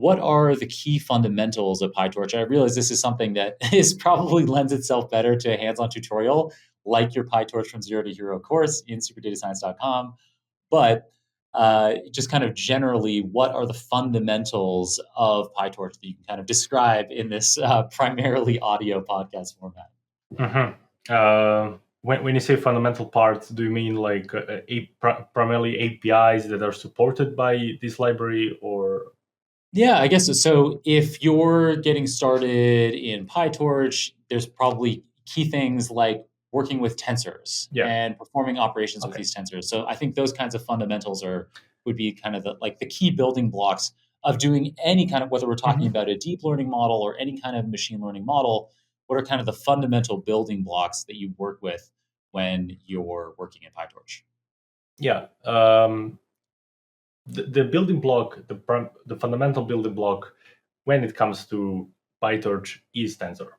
what are the key fundamentals of PyTorch? I realize this is something that is probably lends itself better to a hands-on tutorial like your PyTorch from Zero to Hero course in superdatascience.com. But just kind of generally, what are the fundamentals of PyTorch that you can kind of describe in this primarily audio podcast format? Mm-hmm. When you say fundamental parts, do you mean like primarily APIs that are supported by this library, or? Yeah, I guess so. So if you're getting started in PyTorch, there's probably key things like working with tensors and performing operations with these tensors. So I think those kinds of fundamentals would be kind of the key building blocks of doing any kind of, whether we're talking about a deep learning model or any kind of machine learning model, what are kind of the fundamental building blocks that you work with when you're working in PyTorch? Yeah. The building block, the fundamental building block when it comes to PyTorch is Tensor.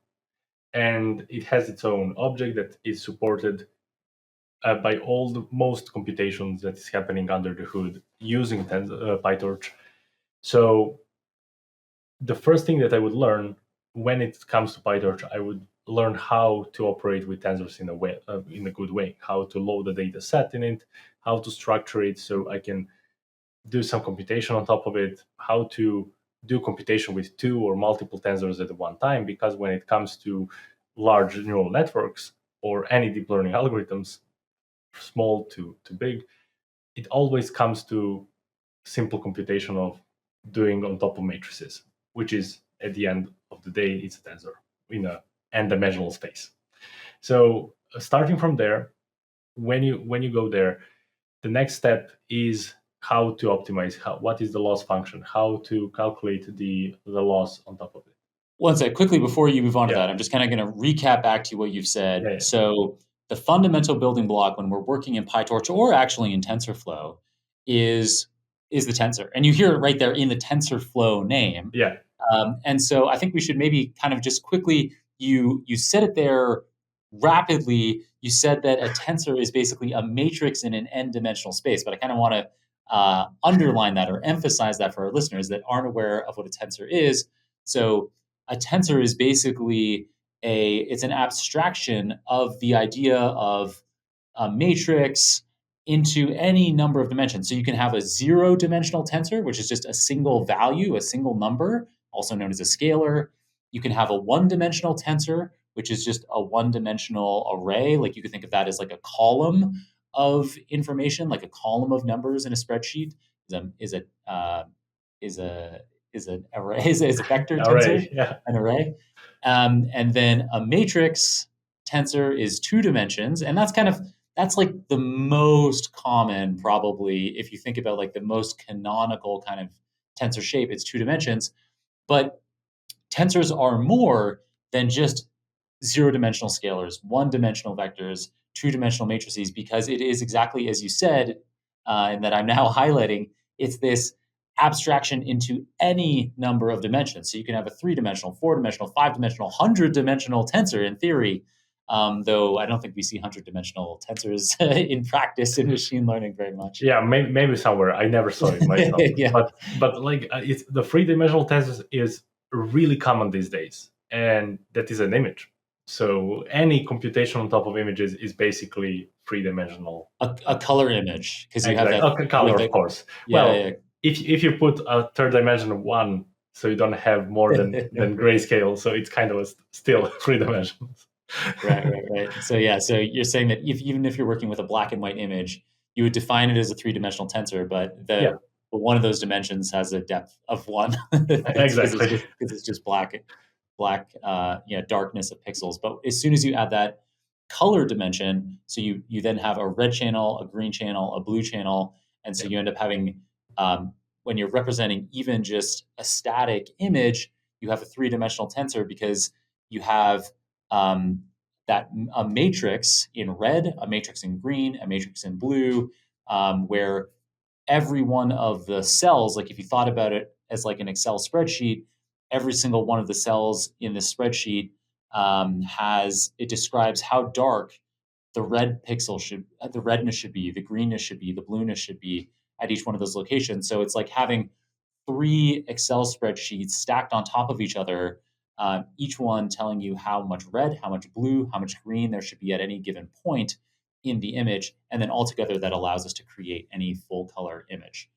And it has its own object that is supported by all the most computations that is happening under the hood using PyTorch. So the first thing that I would learn when it comes to PyTorch, I would learn how to operate with tensors in a good way, how to load the data set in it, how to structure it so I can do some computation on top of it, how to do computation with two or multiple tensors at one time, because when it comes to large neural networks or any deep learning algorithms, small to big, it always comes to simple computation of doing on top of matrices, which is at the end of the day, it's a tensor in a n-dimensional space. So starting from there, when you go there, the next step is how to optimize, what is the loss function, how to calculate the loss on top of it. One sec, quickly before you move on to that, I'm just kind of going to recap back to what you've said. Yeah. So the fundamental building block when we're working in PyTorch or actually in TensorFlow is the tensor. And you hear it right there in the TensorFlow name. Yeah. And so I think we should maybe kind of just quickly, you said it there rapidly. You said that a tensor is basically a matrix in an n-dimensional space, but I kind of want to underline that or emphasize that for our listeners that aren't aware of what a tensor is. So a tensor is basically it's an abstraction of the idea of a matrix into any number of dimensions. So you can have a zero-dimensional tensor, which is just a single value, a single number, also known as a scalar. You can have a one-dimensional tensor, which is just a one-dimensional array. Like you could think of that as like a column of information, like a column of numbers in a spreadsheet is an array, is a vector tensor, an array. And then a matrix tensor is 2 dimensions, and that's like the most common, probably, if you think about like the most canonical kind of tensor shape, it's 2 dimensions. But tensors are more than just zero-dimensional scalars, one-dimensional vectors, two-dimensional matrices, because it is exactly as you said, and that I'm now highlighting, it's this abstraction into any number of dimensions. So you can have a 3-dimensional, 4-dimensional, 5-dimensional, 100-dimensional tensor in theory, though I don't think we see 100-dimensional tensors in practice in machine learning very much. Yeah, maybe somewhere. I never saw it myself. Yeah. But like it's the 3-dimensional tensors is really common these days, and that is an image. So any computation on top of images is basically 3-dimensional. A color image, because you exactly. have that color, of course. Yeah, well, yeah. If you put a third dimension 1, so you don't have more than grayscale, so it's kind of still 3 dimensions. Right. So you're saying that even if you're working with a black and white image, you would define it as a 3-dimensional tensor, but one of those dimensions has a depth of 1. Exactly. Because it's just black, darkness of pixels. But as soon as you add that color dimension, so you then have a red channel, a green channel, a blue channel, and so you end up having, when you're representing even just a static image, you have a 3-dimensional tensor because you have that a matrix in red, a matrix in green, a matrix in blue, where every one of the cells, like if you thought about it as like an Excel spreadsheet, every single one of the cells in this spreadsheet describes how dark the redness should be, the greenness should be, the blueness should be at each one of those locations. So it's like having 3 Excel spreadsheets stacked on top of each other, each one telling you how much red, how much blue, how much green there should be at any given point in the image, and then altogether that allows us to create any full color image.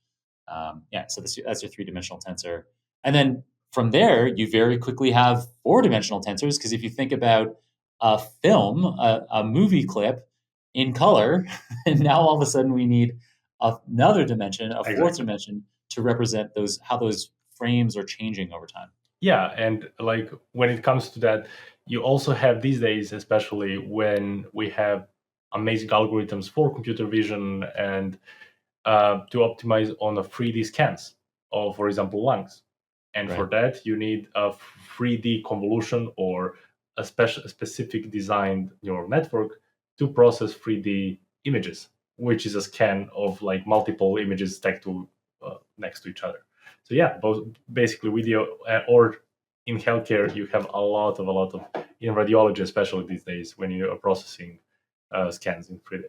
Yeah, so that's your three-dimensional tensor. And then from there, you very quickly have four-dimensional tensors, because if you think about a film, a movie clip in color, and now all of a sudden we need another dimension, a fourth Exactly. dimension, to represent how those frames are changing over time. Yeah, and like when it comes to that, you also have these days, especially when we have amazing algorithms for computer vision and to optimize on a 3D scans of, for example, lungs. And for Right. that, you need a 3D convolution or a specific designed neural network to process 3D images, which is a scan of like multiple images stacked next to each other. So yeah, both basically video or in healthcare, you have a lot of in radiology, especially these days when you are processing scans in 3D.